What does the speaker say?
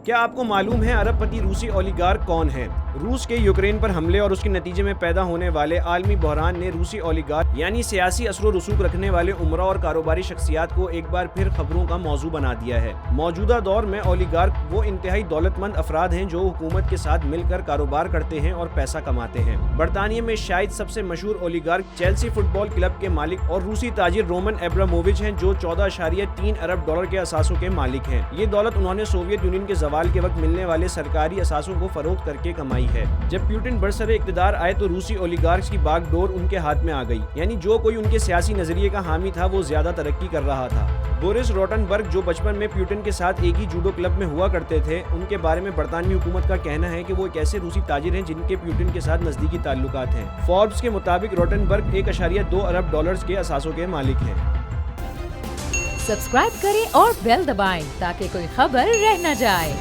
کیا آپ کو معلوم ہے ارب پتی روسی اولیگارک کون ہے؟ روس کے یوکرین پر حملے اور اس کے نتیجے میں پیدا ہونے والے عالمی بحران نے روسی اولیگارک یعنی سیاسی اثر و رسوخ رکھنے والے عمرا اور کاروباری شخصیات کو ایک بار پھر خبروں کا موضوع بنا دیا ہے۔ موجودہ دور میں اولیگارک وہ انتہائی دولت مند افراد ہیں جو حکومت کے ساتھ مل کر کاروبار کرتے ہیں اور پیسہ کماتے ہیں۔ برطانیہ میں شاید سب سے مشہور اولیگارک چیلسی فٹ بال کلب کے مالک اور روسی تاجر رومن ابرامووچ ہیں جو 14.3 ارب ڈالر کے اثاثوں کے مالک ہیں۔ یہ دولت انہوں نے سوویت یونین کے زوال کے وقت ملنے والے سرکاری اثاثوں کو فروخت کر کے کمائی ہے۔ جب پیوٹن برسر اقتدار آئے تو روسی اولیگارکس کی باغ ڈور ان کے ہاتھ میں آ گئی، یعنی جو کوئی ان کے سیاسی نظریے کا حامی تھا وہ زیادہ ترقی کر رہا تھا۔ بورس روٹنبرگ جو بچپن میں پیوٹن کے ساتھ ایک ہی جوڈو کلب میں ہوا کرتے تھے، ان کے بارے میں برطانوی حکومت کا کہنا ہے کہ وہ ایک ایسے روسی تاجر ہیں جن کے پیوٹن کے ساتھ نزدیکی تعلقات ہیں۔ فوربس کے مطابق روٹنبرگ 1.2 ارب ڈالرز کے اثاثوں کے مالک ہیں۔ سبسکرائب کریں اور بیل دبائیں تاکہ کوئی خبر رہ نہ جائے۔